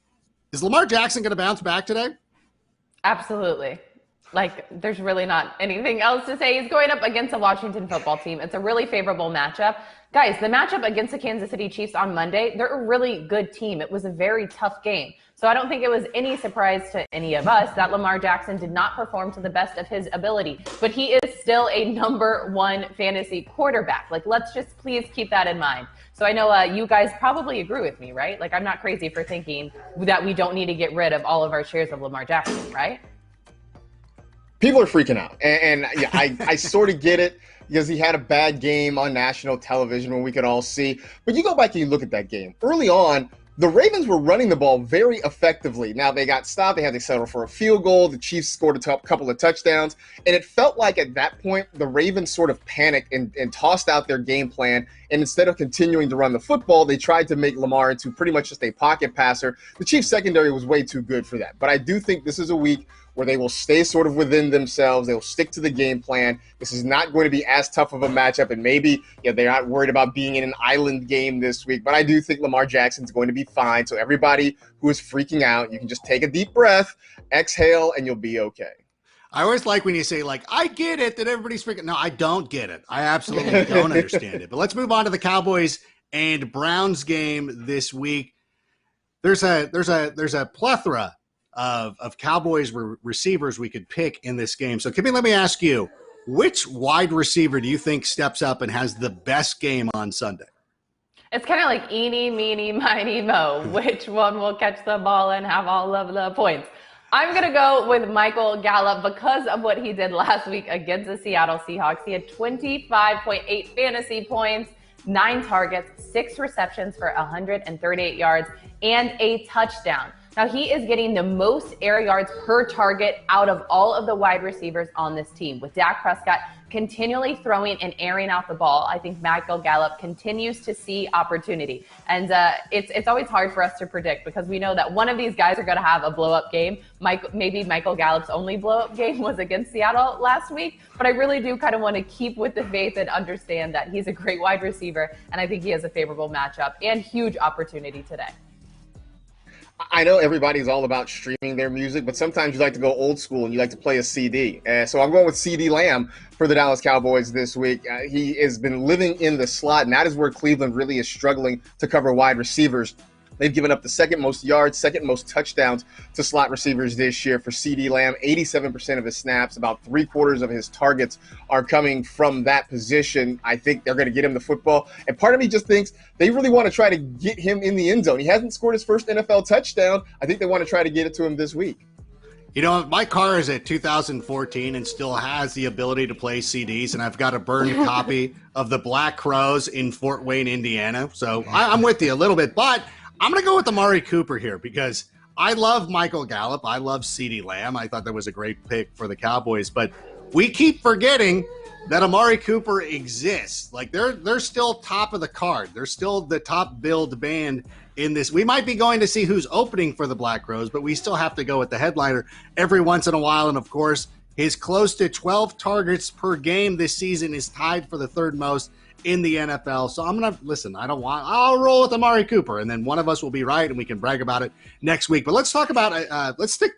is Lamar Jackson going to bounce back today? Absolutely. There's really not anything else to say. He's going up against a Washington football team. It's a really favorable matchup. Guys, the matchup against the Kansas City Chiefs on Monday, they're a really good team. It was a very tough game. So I don't think it was any surprise to any of us that Lamar Jackson did not perform to the best of his ability. But he is still a number one fantasy quarterback. Let's just please keep that in mind. So I know you guys probably agree with me, right? I'm not crazy for thinking that we don't need to get rid of all of our shares of Lamar Jackson, right? People are freaking out. And yeah, I sort of get it because he had a bad game on national television when we could all see. But you go back and you look at that game. Early on, the Ravens were running the ball very effectively. Now, they got stopped. They had to settle for a field goal. The Chiefs scored a couple of touchdowns. And it felt like at that point, the Ravens sort of panicked and tossed out their game plan. And instead of continuing to run the football, they tried to make Lamar into pretty much just a pocket passer. The Chiefs secondary was way too good for that. But I do think this is a week where they will stay sort of within themselves. They'll stick to the game plan. This is not going to be as tough of a matchup, and maybe they're not worried about being in an island game this week, but I do think Lamar Jackson's going to be fine. So everybody who is freaking out, you can just take a deep breath, exhale, and you'll be okay. I always like when you say, I get it that everybody's freaking. No, I don't get it. I absolutely don't understand it. But let's move on to the Cowboys and Browns game this week. There's a plethora of Cowboys receivers we could pick in this game. So, Kimmy, let me ask you, which wide receiver do you think steps up and has the best game on Sunday? It's kind of like eeny, meeny, miny, mo. Which one will catch the ball and have all of the points? I'm going to go with Michael Gallup because of what he did last week against the Seattle Seahawks. He had 25.8 fantasy points, 9 targets, 6 receptions for 138 yards, and a touchdown. Now, he is getting the most air yards per target out of all of the wide receivers on this team. With Dak Prescott continually throwing and airing out the ball, I think Michael Gallup continues to see opportunity. And it's always hard for us to predict because we know that one of these guys are going to have a blow-up game. Maybe Michael Gallup's only blow-up game was against Seattle last week. But I really do kind of want to keep with the faith and understand that he's a great wide receiver. And I think he has a favorable matchup and huge opportunity today. I know everybody's all about streaming their music, but sometimes you like to go old school and you like to play a CD. So I'm going with CD Lamb for the Dallas Cowboys this week. He has been living in the slot, and that is where Cleveland really is struggling to cover wide receivers. They've given up the second most yards, second most touchdowns to slot receivers this year for CD Lamb. 87% of his snaps, about 3/4 of his targets are coming from that position. I think they're going to get him the football. And part of me just thinks they really want to try to get him in the end zone. He hasn't scored his first NFL touchdown. I think they want to try to get it to him this week. You know, my car is a 2014 and still has the ability to play CDs, and I've got a burned copy of the Black Crowes in Fort Wayne, Indiana. So I'm with you a little bit, but I'm going to go with Amari Cooper here because I love Michael Gallup. I love CeeDee Lamb. I thought that was a great pick for the Cowboys, but we keep forgetting that Amari Cooper exists. They're still top of the card. They're still the top billed band in this. We might be going to see who's opening for the Black Crowes, but we still have to go with the headliner every once in a while. And of course, his close to 12 targets per game this season is tied for the third most in the NFL. So I'm going to listen. I'll roll with Amari Cooper, and then one of us will be right and we can brag about it next week. But let's talk about let's stick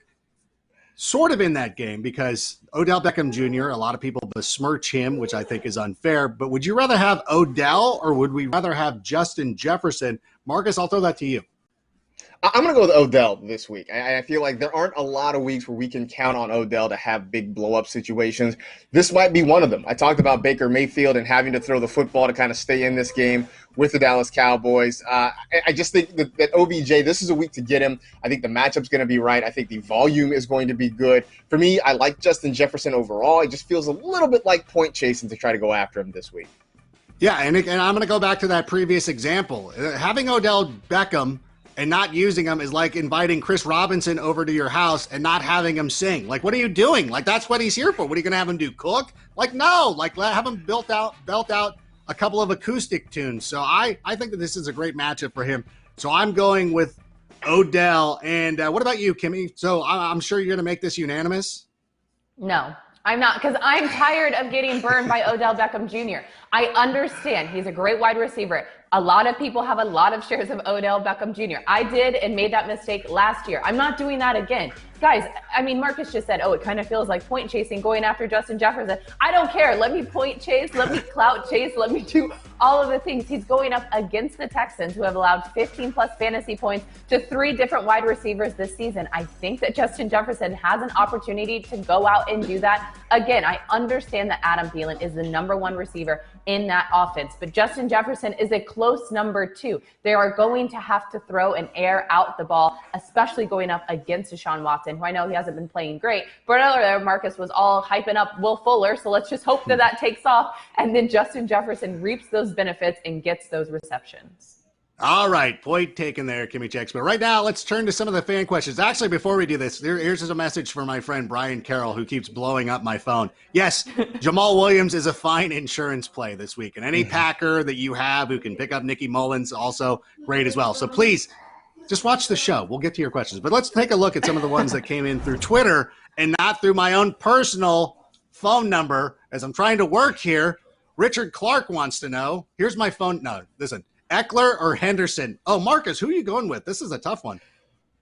sort of in that game because Odell Beckham Jr., a lot of people besmirch him, which I think is unfair. But would you rather have Odell or would we rather have Justin Jefferson? Marcus, I'll throw that to you. I'm going to go with Odell this week. I feel like there aren't a lot of weeks where we can count on Odell to have big blow-up situations. This might be one of them. I talked about Baker Mayfield and having to throw the football to kind of stay in this game with the Dallas Cowboys. I just think that OBJ, this is a week to get him. I think the matchup's going to be right. I think the volume is going to be good. For me, I like Justin Jefferson overall. It just feels a little bit like point chasing to try to go after him this week. Yeah, and I'm going to go back to that previous example. Having Odell Beckham and not using him is like inviting Chris Robinson over to your house and not having him sing. Like, what are you doing? Like, that's what he's here for. What are you going to have him do? Cook? Like, no. Like, have him belt out a couple of acoustic tunes. So I think that this is a great matchup for him. So I'm going with Odell. And what about you, Kimmy? So I'm sure you're going to make this unanimous? No, I'm not, because I'm tired of getting burned by Odell Beckham Jr. I understand he's a great wide receiver. A lot of people have a lot of shares of Odell Beckham Jr. I did and made that mistake last year. I'm not doing that again. Guys, I mean, Marcus just said, it kind of feels like point chasing going after Justin Jefferson. I don't care. Let me point chase. Let me clout chase. Let me do all of the things. He's going up against the Texans, who have allowed 15-plus fantasy points to 3 different wide receivers this season. I think that Justin Jefferson has an opportunity to go out and do that. Again, I understand that Adam Thielen is the #1 receiver in that offense, but Justin Jefferson is a close #2. They are going to have to throw and air out the ball, especially going up against Deshaun Watson, who I know he hasn't been playing great. But earlier, Marcus was all hyping up Will Fuller, so let's just hope that takes off, and then Justin Jefferson reaps those benefits and gets those receptions. All right, point taken there, Kimmy Checks. But right now, let's turn to some of the fan questions. Actually, before we do this, here's a message for my friend Brian Carroll, who keeps blowing up my phone. Yes, Jamal Williams is a fine insurance play this week, and any Packer that you have who can pick up Nicky Mullins, also great as well. So please, just watch the show. We'll get to your questions. But let's take a look at some of the ones that came in through Twitter and not through my own personal phone number, as I'm trying to work here. Richard Clark wants to know, here's my phone. No, listen. Eckler or Henderson? Oh, Marcus, who are you going with? This is a tough one.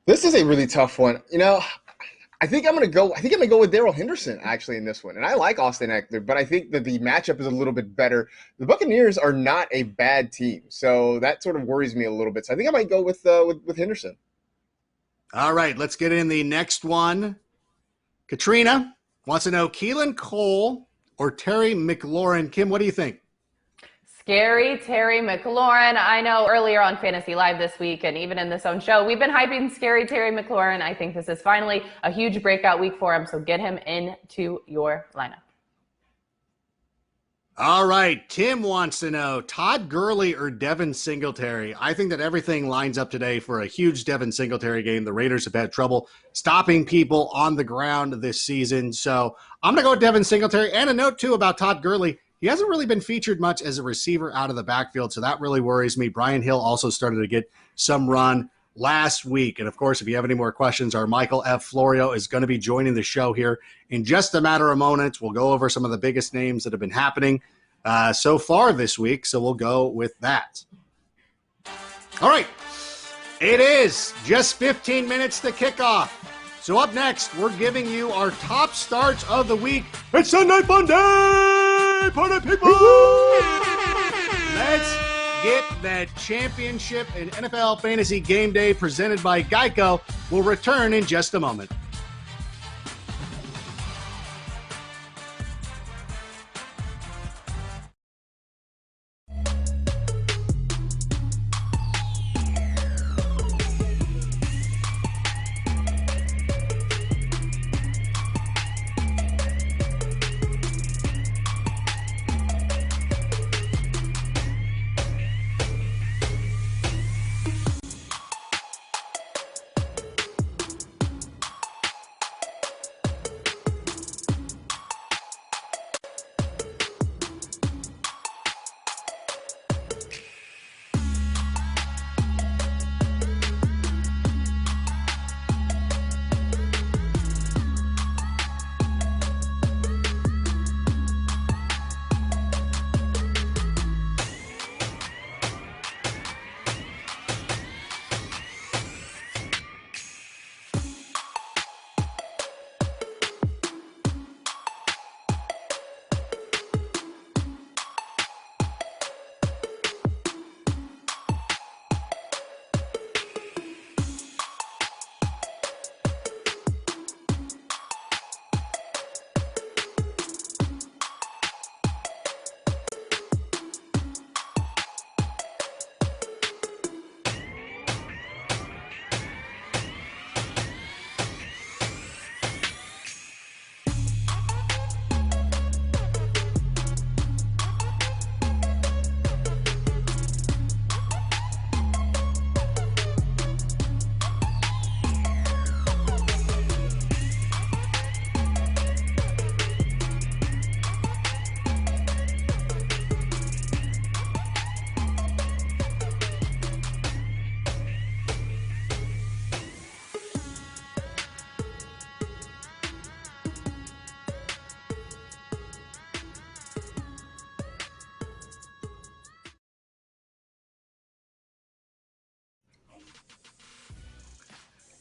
This is a really tough one. I think I'm gonna go with Darrell Henderson actually in this one. And I like Austin Eckler, but I think that the matchup is a little bit better. The Buccaneers are not a bad team, so that sort of worries me a little bit. So I think I might go with Henderson. All right, let's get in the next one. Katrina wants to know Keelan Cole or Terry McLaurin. Kim, what do you think? Scary Terry McLaurin. I know earlier on Fantasy Live this week and even in this own show, we've been hyping Scary Terry McLaurin. I think this is finally a huge breakout week for him, so get him into your lineup. All right, Tim wants to know Todd Gurley or Devin Singletary. I think that everything lines up today for a huge Devin Singletary game. The Raiders have had trouble stopping people on the ground this season, so I'm going to go with Devin Singletary. And a note, too, about Todd Gurley. He hasn't really been featured much as a receiver out of the backfield, so that really worries me. Brian Hill also started to get some run last week. And, of course, if you have any more questions, our Michael F. Florio is going to be joining the show here in just a matter of moments. We'll go over some of the biggest names that have been happening so far this week, so we'll go with that. All right, it is just 15 minutes to kick off. So up next, we're giving you our top starts of the week. It's Sunday Fun Day, party people! Let's get that championship in NFL Fantasy Game Day presented by Geico. We'll return in just a moment.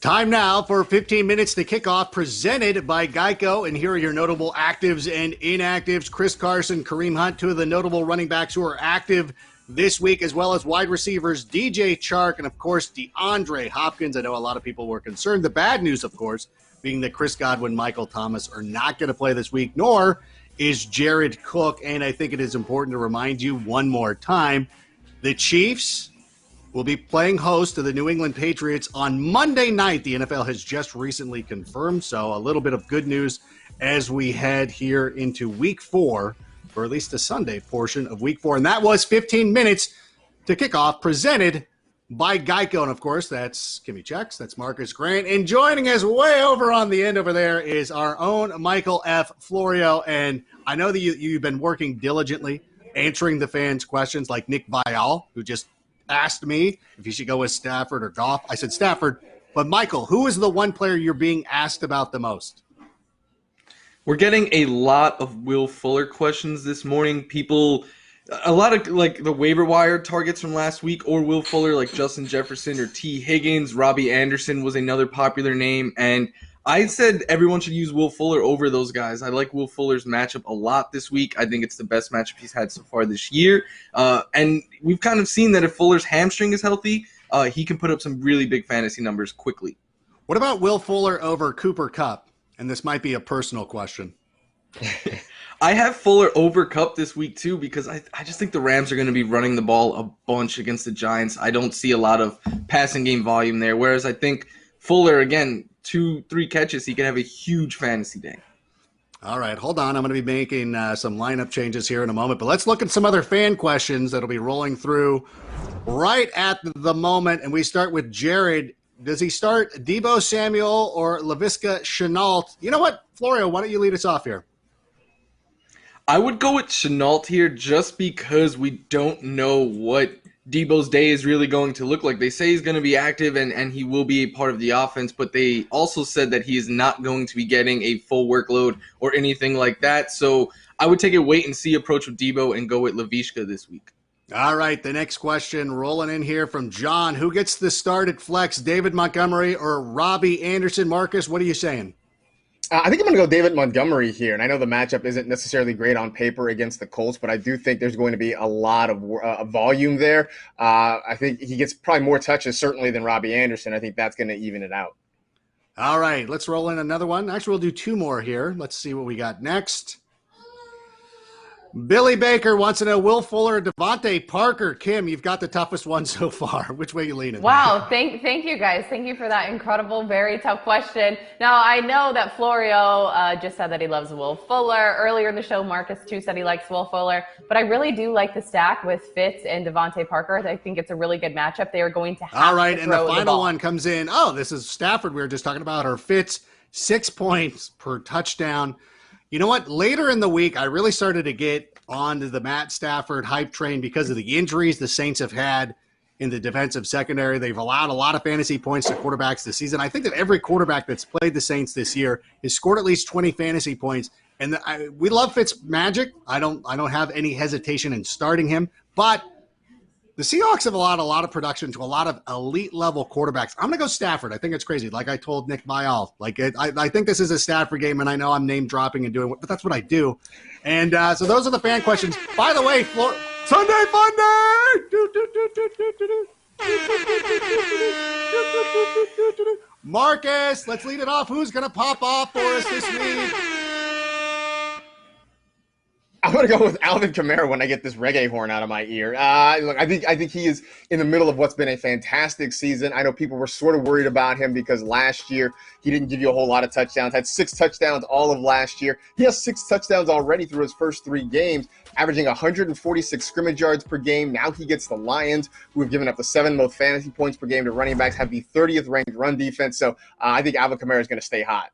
Time now for 15 minutes to kick off, presented by Geico. And here are your notable actives and inactives. Chris Carson, Kareem Hunt, two of the notable running backs who are active this week, as well as wide receivers DJ Chark and, of course, DeAndre Hopkins. I know a lot of people were concerned. The bad news, of course, being that Chris Godwin, Michael Thomas are not going to play this week, nor is Jared Cook. And I think it is important to remind you one more time, the Chiefs will be playing host to the New England Patriots on Monday night. The NFL has just recently confirmed, so a little bit of good news as we head here into week 4, or at least the Sunday portion of week 4. And that was 15 minutes to kick off, presented by Geico. And, of course, that's Kimmy Chex, that's Marcus Grant. And joining us way over on the end over there is our own Michael F. Florio. And I know that you've been working diligently answering the fans' questions, like Nick Vial, who just asked me if he should go with Stafford or Goff. I said Stafford. But, Michael, who is the one player you're being asked about the most? We're getting a lot of Will Fuller questions this morning. People, a lot of like the waiver wire targets from last week, or Will Fuller, like Justin Jefferson or T. Higgins. Robbie Anderson was another popular name. And I said everyone should use Will Fuller over those guys. I like Will Fuller's matchup a lot this week. I think it's the best matchup he's had so far this year. And we've kind of seen that if Fuller's hamstring is healthy, he can put up some really big fantasy numbers quickly. What about Will Fuller over Cooper Kupp? And this might be a personal question. I have Fuller over Kupp this week too, because I just think the Rams are going to be running the ball a bunch against the Giants. I don't see a lot of passing game volume there, whereas I think Fuller, again, 2-3 catches, he can have a huge fantasy day. All right, hold on. I'm going to be making some lineup changes here in a moment, but let's look at some other fan questions that'll be rolling through right at the moment. And we start with Jared. Does he start Deebo Samuel or Laviska Shenault? You know what, Florio, why don't you lead us off here? I would go with Shenault here just because we don't know what Deebo's day is really going to look like. They say he's going to be active and he will be a part of the offense, but they also said that he is not going to be getting a full workload or anything like that. So I would take a wait-and-see approach with Deebo and go with Laviska this week. All right, the next question rolling in here from John. Who gets the start at flex, David Montgomery or Robbie Anderson? Marcus, what are you saying? I think I'm going to go David Montgomery here, and I know the matchup isn't necessarily great on paper against the Colts, but I do think there's going to be a lot of volume there. I think he gets probably more touches, certainly, than Robbie Anderson. I think that's going to even it out. All right, let's roll in another one. Actually, we'll do 2 more here. Let's see what we got next. Billy Baker wants to know, Will Fuller or Devontae Parker? Kim, you've got the toughest one so far. Which way are you leaning? Wow, thank you guys. Thank you for that incredible, very tough question. Now, I know that Florio just said that he loves Will Fuller. Earlier in the show, Marcus too said he likes Will Fuller. But I really do like the stack with Fitz and Devontae Parker. I think it's a really good matchup. They are going to have All right, to and the throw final ball. one comes in. Oh, this is Stafford we were just talking about. Or Fitz, 6 points per touchdown. You know what? Later in the week, I really started to get onto the Matt Stafford hype train because of the injuries the Saints have had in the defensive secondary. They've allowed a lot of fantasy points to quarterbacks this season. I think that every quarterback that's played the Saints this year has scored at least 20 fantasy points. And we love Fitz magic. I don't have any hesitation in starting him, but the Seahawks have allowed a lot of production to a lot of elite-level quarterbacks. I'm going to go Stafford. I think it's crazy. Like I told Nick Vial, I think this is a Stafford game, and I know I'm name-dropping and doing it, but that's what I do. And so those are the fan questions. By the way, Sunday Funday! Marcus, let's lead it off. Who's going to pop off for us this week? I'm going to go with Alvin Kamara when I get this reggae horn out of my ear. Look, I think he is in the middle of what's been a fantastic season. I know people were sort of worried about him because last year he didn't give you a whole lot of touchdowns, had 6 touchdowns all of last year. He has 6 touchdowns already through his first 3 games, averaging 146 scrimmage yards per game. Now he gets the Lions, who have given up the 7 most fantasy points per game to running backs, have the 30th ranked run defense. So I think Alvin Kamara is going to stay hot.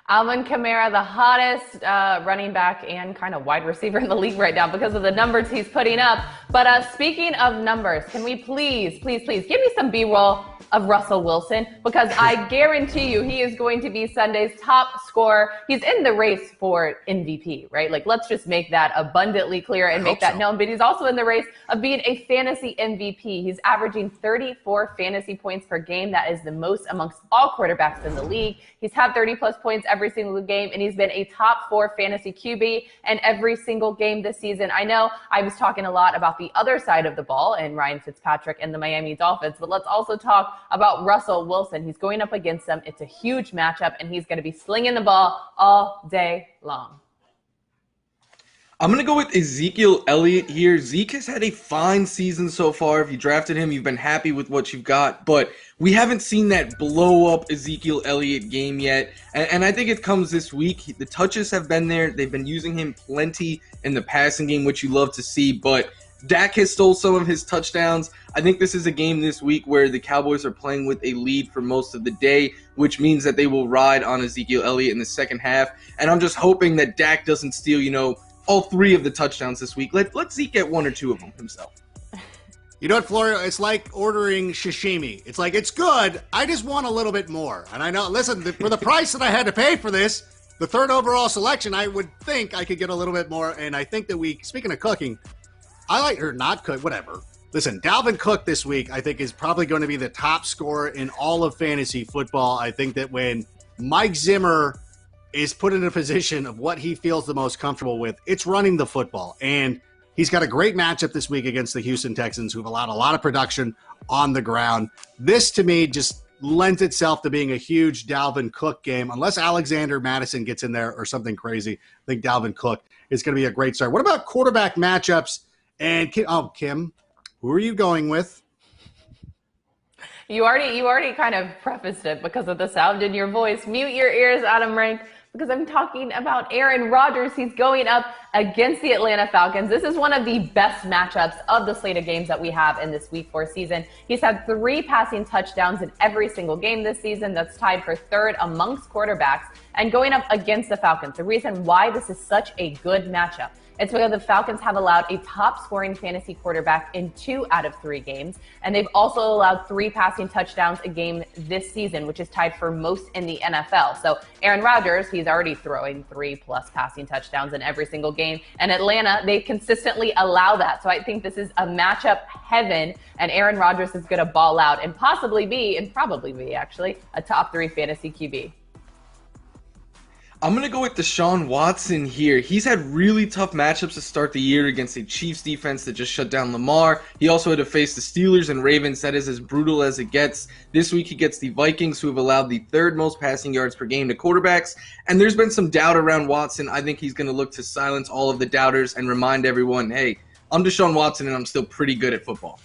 Alvin Kamara, the hottest running back and kind of wide receiver in the league right now because of the numbers he's putting up. But speaking of numbers, can we please give me some B-roll of Russell Wilson? Because I guarantee you he is going to be Sunday's top scorer. He's in the race for MVP, right? Like, let's just make that abundantly clear and make that known. But he's also in the race of being a fantasy MVP. He's averaging 34 fantasy points per game. That is the most amongst all quarterbacks in the league. He's had 30-plus points every single game, and he's been a top 4 fantasy QB in every single game this season. I know I was talking a lot about the other side of the ball and Ryan Fitzpatrick and the Miami Dolphins, but let's also talk about Russell Wilson. He's going up against them. It's a huge matchup, and he's going to be slinging the ball all day long. I'm going to go with Ezekiel Elliott here. Zeke has had a fine season so far. If you drafted him, you've been happy with what you've got, but we haven't seen that blow-up Ezekiel Elliott game yet, and I think it comes this week. The touches have been there. They've been using him plenty in the passing game, which you love to see, but Dak has stole some of his touchdowns. I think this is a game this week where the Cowboys are playing with a lead for most of the day, which means that they will ride on Ezekiel Elliott in the second half, and I'm just hoping that Dak doesn't steal, all 3 of the touchdowns this week. Let Zeke get 1 or 2 of them himself. You know what, Florio? It's like ordering sashimi. It's like, it's good. I just want a little bit more. And I know, listen, for the price that I had to pay for this, the 3rd overall selection, I would think I could get a little bit more. And I think that speaking of cooking, not cook, whatever. Listen, Dalvin Cook this week, I think, is probably going to be the top scorer in all of fantasy football. I think that when Mike Zimmer is put in a position of what he feels the most comfortable with, it's running the football. And he's got a great matchup this week against the Houston Texans, who've allowed a lot of production on the ground. This, to me, just lends itself to being a huge Dalvin Cook game. Unless Alexander Madison gets in there or something crazy, I think Dalvin Cook is going to be a great start. What about quarterback matchups? And Kim, who are you going with? You already kind of prefaced it because of the sound in your voice. Mute your ears, Adam Rank, because I'm talking about Aaron Rodgers. He's going up against the Atlanta Falcons. This is one of the best matchups of the slate of games that we have in this Week 4 season. He's had 3 passing touchdowns in every single game this season. That's tied for 3rd amongst quarterbacks, and going up against the Falcons. The reason why this is such a good matchup, it's because the Falcons have allowed a top-scoring fantasy quarterback in 2 out of 3 games, and they've also allowed 3 passing touchdowns a game this season, which is tied for most in the NFL. So Aaron Rodgers, he's already throwing 3+ passing touchdowns in every single game, and Atlanta, they consistently allow that. So I think this is a matchup heaven, and Aaron Rodgers is going to ball out and probably be actually, a top 3 fantasy QB. I'm going to go with Deshaun Watson here. He's had really tough matchups to start the year against a Chiefs defense that just shut down Lamar. He also had to face the Steelers and Ravens. That is as brutal as it gets. This week he gets the Vikings, who have allowed the 3rd most passing yards per game to quarterbacks. And there's been some doubt around Watson. I think he's going to look to silence all of the doubters and remind everyone, hey, I'm Deshaun Watson and I'm still pretty good at football.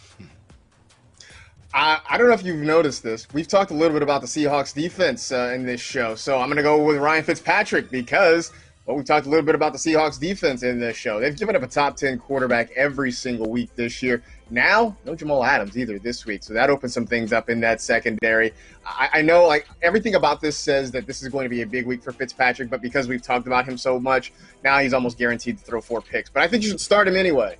I don't know if you've noticed this. We've talked a little bit about the Seahawks defense in this show. So I'm going to go with Ryan Fitzpatrick because, well, we talked a little bit about the Seahawks defense in this show. They've given up a top 10 quarterback every single week this year. Now, no Jamal Adams either this week. So that opens some things up in that secondary. I know everything about this says that this is going to be a big week for Fitzpatrick, but because we've talked about him so much, now he's almost guaranteed to throw 4 picks. But I think you should start him anyway.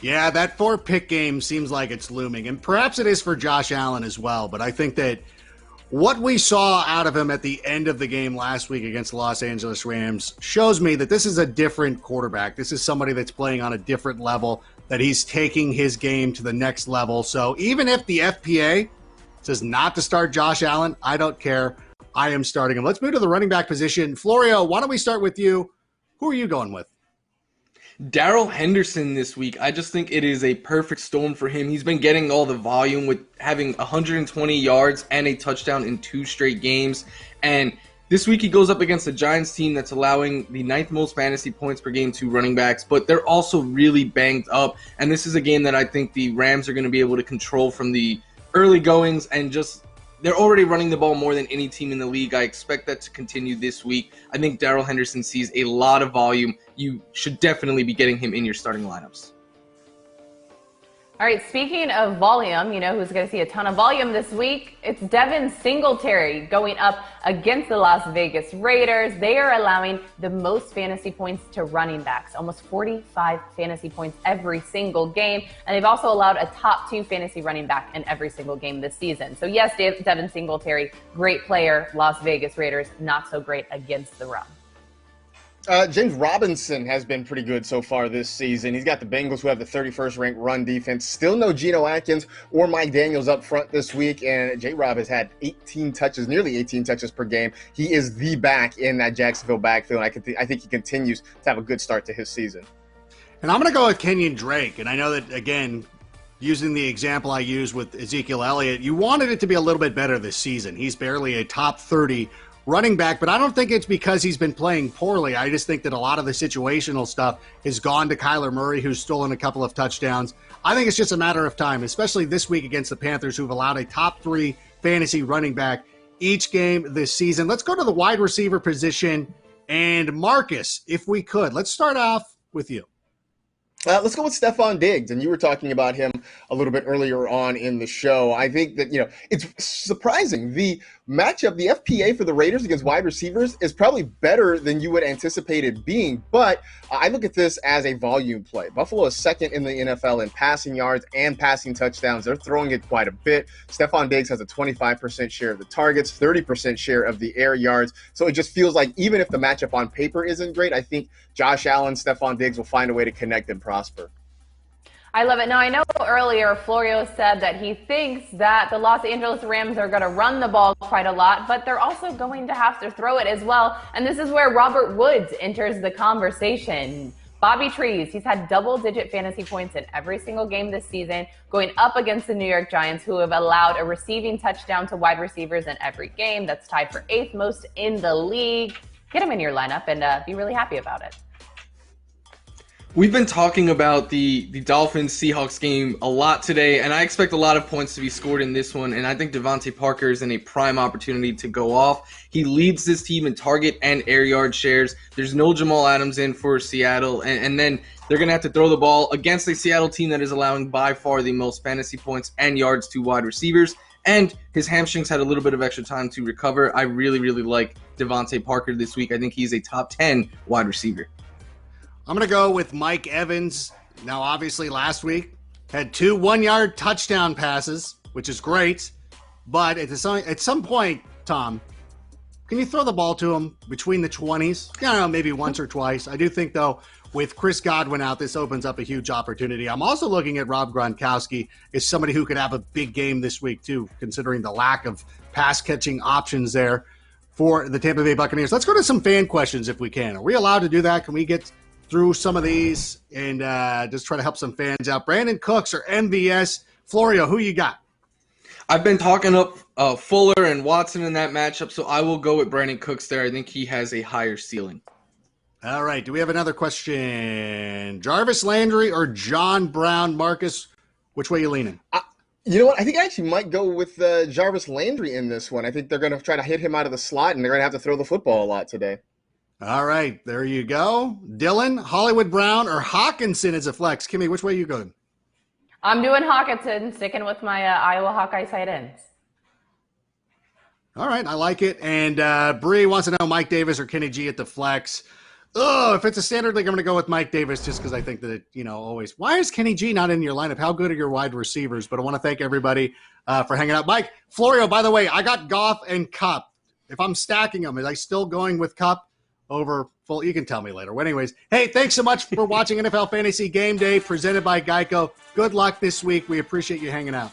Yeah, that 4-pick game seems like it's looming, and perhaps it is for Josh Allen as well. But I think that what we saw out of him at the end of the game last week against the Los Angeles Rams shows me that this is a different quarterback. This is somebody that's playing on a different level, that he's taking his game to the next level. So even if the FPA says not to start Josh Allen, I don't care. I am starting him. Let's move to the running back position. Florio, why don't we start with you? Who are you going with? Darrell Henderson this week. I just think it is a perfect storm for him. He's been getting all the volume with having 120 yards and a touchdown in 2 straight games. And this week he goes up against a Giants team that's allowing the 9th most fantasy points per game to running backs, but they're also really banged up. And this is a game that I think the Rams are going to be able to control from the early goings, and just they're already running the ball more than any team in the league. I expect that to continue this week. I think Darrell Henderson sees a lot of volume. You should definitely be getting him in your starting lineups. All right, speaking of volume, you know who's going to see a ton of volume this week? It's Devin Singletary going up against the Las Vegas Raiders. They are allowing the most fantasy points to running backs, almost 45 fantasy points every single game. And they've also allowed a top 2 fantasy running back in every single game this season. So yes, Devin Singletary, great player. Las Vegas Raiders, not so great against the run. James Robinson has been pretty good so far this season. He's got the Bengals, who have the 31st ranked run defense. Still no Geno Atkins or Mike Daniels up front this week, and J-Rob has had 18 touches, nearly 18 touches per game. He is the back in that Jacksonville backfield, and I think he continues to have a good start to his season. And I'm going to go with Kenyon Drake, and I know that, again, using the example I used with Ezekiel Elliott, you wanted it to be a little bit better this season. He's barely a top 30 running back, but I don't think it's because he's been playing poorly. I just think that a lot of the situational stuff has gone to Kyler Murray, who's stolen a couple of touchdowns. I think it's just a matter of time, especially this week against the Panthers, who've allowed a top 3 fantasy running back each game this season. Let's go to the wide receiver position. And Marcus, if we could, let's start off with you. Let's go with Stephon Diggs, and you were talking about him a little bit earlier on in the show. I think that, it's surprising. The matchup, the FPA for the Raiders against wide receivers is probably better than you would anticipate it being, but I look at this as a volume play. Buffalo is second in the NFL in passing yards and passing touchdowns. They're throwing it quite a bit. Stephon Diggs has a 25% share of the targets, 30% share of the air yards, so it just feels like even if the matchup on paper isn't great, I think Josh Allen, Stephon Diggs will find a way to connect and prosper. I love it. Now, I know earlier Florio said that he thinks that the Los Angeles Rams are going to run the ball quite a lot, but they're also going to have to throw it as well. And this is where Robert Woods enters the conversation. Bobby Trees, he's had double-digit fantasy points in every single game this season, going up against the New York Giants, who have allowed a receiving touchdown to wide receivers in every game. That's tied for 8th most in the league. Get him in your lineup and be really happy about it. We've been talking about the Dolphins-Seahawks game a lot today, and I expect a lot of points to be scored in this one, and I think Devontae Parker is in a prime opportunity to go off. He leads this team in target and air yard shares. There's no Jamal Adams in for Seattle, and then they're going to have to throw the ball against a Seattle team that is allowing by far the most fantasy points and yards to wide receivers, and his hamstrings had a little bit of extra time to recover. I really, really like Devontae Parker this week. I think he's a top 10 wide receiver. I'm going to go with Mike Evans. Now, obviously, last week had 2 one-yard touchdown passes, which is great. But at some point, Tom, can you throw the ball to him between the 20s? I don't know, maybe once or twice. I do think, though, with Chris Godwin out, this opens up a huge opportunity. I'm also looking at Rob Gronkowski as somebody who could have a big game this week, too, considering the lack of pass-catching options there for the Tampa Bay Buccaneers. Let's go to some fan questions if we can. Are we allowed to do that? Can we get through some of these and just try to help some fans out? Brandon Cooks or MVS? Florio, who you got? I've been talking up Fuller and Watson in that matchup, so I will go with Brandon Cooks there. I think he has a higher ceiling. All right. Do we have another question? Jarvis Landry or John Brown? Marcus, which way are you leaning? You know what? I think I actually might go with Jarvis Landry in this one. I think they're going to try to hit him out of the slot, and they're going to have to throw the football a lot today. All right, there you go. Dylan, Hollywood Brown, or Hawkinson as a flex? Kimmy, which way are you going? I'm doing Hawkinson, sticking with my Iowa Hawkeye tight ends. All right, I like it. And Bree wants to know Mike Davis or Kenny G at the flex. Oh, if it's a standard league, I'm going to go with Mike Davis just because I think that, always. Why is Kenny G not in your lineup? How good are your wide receivers? But I want to thank everybody for hanging out. Mike, Florio, by the way, I got Goff and Kupp. If I'm stacking them, is I still going with Kupp over full? You can tell me later. Well, anyways, hey, thanks so much for watching NFL Fantasy Game Day presented by Geico. Good luck this week. We appreciate you hanging out.